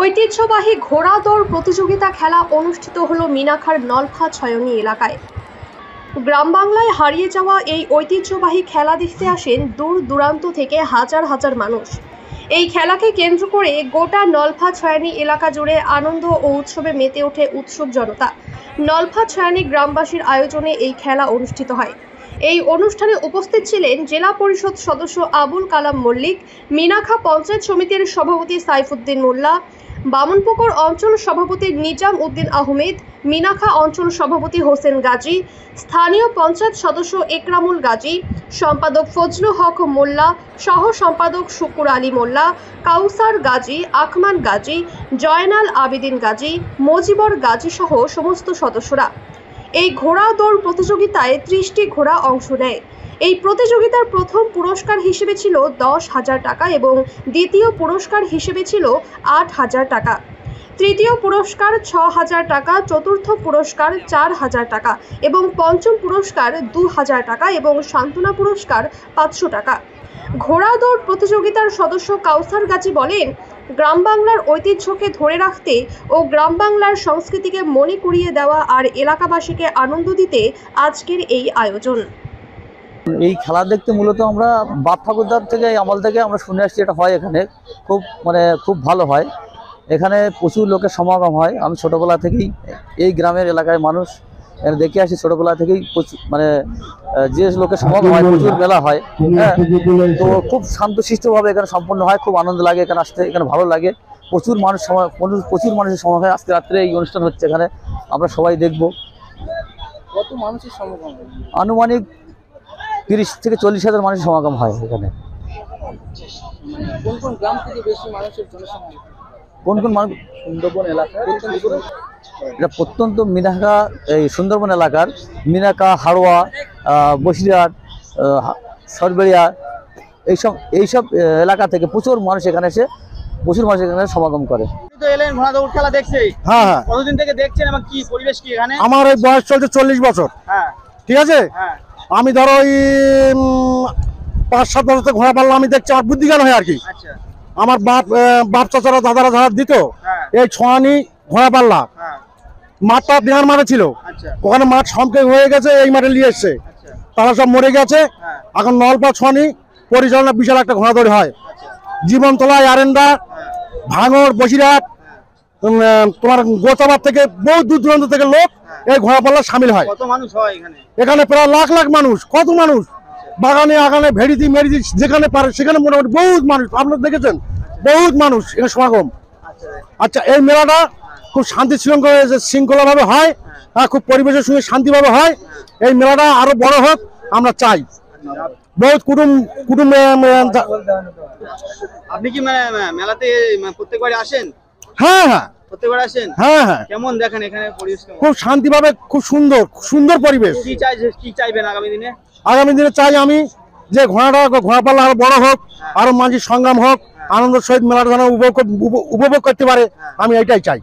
ঐতিহ্যবাহী ঘোড়া দৌড় প্রতিযোগিতা খেলা অনুষ্ঠিত হলো মিনাখার নলফা ছয়নি এলাকায়। গ্রাম বাংলায় হারিয়ে যাওয়া এই ঐতিহ্যবাহী খেলা দেখতে আসেন দূর দূরান্ত থেকে হাজার হাজার মানুষ। এই খেলাকে কেন্দ্র করে গোটা নলফা ছয়ানি এলাকা জুড়ে আনন্দ ও উৎসবে মেতে ওঠে উৎসুক জনতা। নলফা ছয়ানি গ্রামবাসীর আয়োজনে এই খেলা অনুষ্ঠিত হয়। এই অনুষ্ঠানে উপস্থিত ছিলেন জেলা পরিষদ সদস্য আবুল কালাম মল্লিক, মিনাখা পঞ্চায়েত সমিতির সভাপতি সাইফুদ্দিন মোল্লা, বামনপুকুর অঞ্চল সভাপতি নিজাম উদ্দিন আহমেদ, মিনাখা অঞ্চল সভাপতি হোসেন গাজী, স্থানীয় পঞ্চায়েত সদস্য একরামুল গাজী, সম্পাদক ফজলু হক মোল্লা, সহ সম্পাদক শুকুর আলী মোল্লা, কাউসার গাজী, আখমান গাজী, জয়নাল আবেদিন গাজী, মজিবর গাজী সহ সমস্ত সদস্যরা। এই ঘোড়া দৌড় প্রতিযোগিতায় 30টি ঘোড়া অংশ নেয়। এই প্রতিযোগিতার প্রথম পুরস্কার হিসেবে ছিল 10,000 টাকা এবং দ্বিতীয় পুরস্কার হিসেবে ছিল 8,000 টাকা, তৃতীয় পুরস্কার 6,000 টাকা, চতুর্থ পুরস্কার 4,000 টাকা এবং পঞ্চম পুরস্কার 2,000 টাকা এবং সান্ত্বনা পুরস্কার 500 টাকা। ঘোড়া দৌড় প্রতিযোগিতার সদস্য কাউসার গাজী বলেন, গ্রাম বাংলার ঐতিহ্যকে ধরে রাখতে ও গ্রাম বাংলার সংস্কৃতিকে মনে করিয়ে দেওয়া আর এলাকাবাসীকে আনন্দ দিতে আজকের এই আয়োজন। এই খেলা দেখতে মূলত আমরা বাপ ঠাকুরদার থেকে আমল থেকে আমরা শুনে আসছি, এটা হয় এখানে খুব ভালো হয়। এখানে প্রচুর লোকের সমাগম হয়। আমি ছোটোবেলা থেকেই এই গ্রামের এলাকায় মানুষ দেখে আসি, ছোটোবেলা থেকেই প্রচুর যে লোকের সমাগম হয়, প্রচুর মেলা হয়। হ্যাঁ, তো খুব শান্তশিষ্টভাবে এখানে সম্পন্ন হয়। খুব আনন্দ লাগে এখানে আসতে, এখানে ভালো লাগে। প্রচুর মানুষের সমাগম হয়। আজকে রাত্রে এই অনুষ্ঠান হচ্ছে, এখানে আমরা সবাই দেখব। কত মানুষের সমাগম? আনুমানিক 30 থেকে 40,000 মানুষের সমাগম হয় এখানে। কোন কোন গ্রাম থেকে বেশি মানুষের জনসমাগম? কোন মানুষ? সুন্দরবন এলাকা, এটা প্রত্যন্ত মিনাখা, এই সুন্দরবন এলাকার মিনাখা, হাড়োয়া, বসিরহাট, সরবেরিয়া এইসব এলাকা থেকে প্রচুর মানুষ এখানে সমাগম করে। তো এলেন ঘোড়া দৌড় খেলা দেখতে? হ্যাঁ। কতদিন থেকে দেখছেন এবং কি পরিবেশ কি এখানে? আমার এই বয়স চলছে 40 বছর। হ্যাঁ, ঠিক আছে। হ্যাঁ। আমি ধরো ওই 5-7 বছর ঘোড়া পাল্লা আমি দেখছি, আমার বুদ্ধি জ্ঞান হয় আর কি। আচ্ছা। আমার বাপ চাচারা দাদারা যারা দিত এই ছয়ানি ঘোড়া পাল্লা, মাঠটা বিহার মাঠে ছিল। ওখানে মাঠ সম্পে হয়ে গেছে, এই মাঠে নিয়ে এসছে, তারা সব মরে গেছে। এখন নলপা ছয়ানি পরিচালনা বিশাল একটা ঘোড়া দৌড় হয়। জীবনতলা, আরেন্দা, ভাঙড়, বসিরহাট, তোমার গোচাবাদ থেকে বহু দূর দূরান্ত থেকে লোক এই ঘোড়া পাল্লা সামিল হয়। কত মানুষ হয় এখানে? এখানে প্রায় লাখ লাখ মানুষ। কত মানুষ, বাগানে আগানে ভেড়িদি মেরিদি যেখানে পারে সেখানে মোটামুটি বহুত মানুষ। আপনারা দেখেছেন, বহুত মানুষ এখানে সমাগম। আচ্ছা, এই মেলাটা খুব শান্তি শৃঙ্খলা ভাবে হয়। হ্যাঁ, খুব পরিবেশের সঙ্গে শান্তিভাবে হয়। এই মেলাটা আরো বড় হোক আমরা চাই। বহুত কুটুম। আপনি কি মেলাতে প্রত্যেকবার আসেন? হ্যাঁ হ্যাঁ, প্রত্যেকবার আসেন? হ্যাঁ হ্যাঁ। কেমন দেখেন এখানে পরিবেশ? খুব শান্তিভাবে, খুব সুন্দর পরিবেশ। কি চাইবেন আগামী দিনে? আগামী দিনে চাই আমি যে ঘোড়া পাল্লা আরো বড় হোক, আরো মাঝি সংগ্রাম হোক, আনন্দের সহিত মেলাটা যেন উপভোগ করতে পারে, আমি এটাই চাই।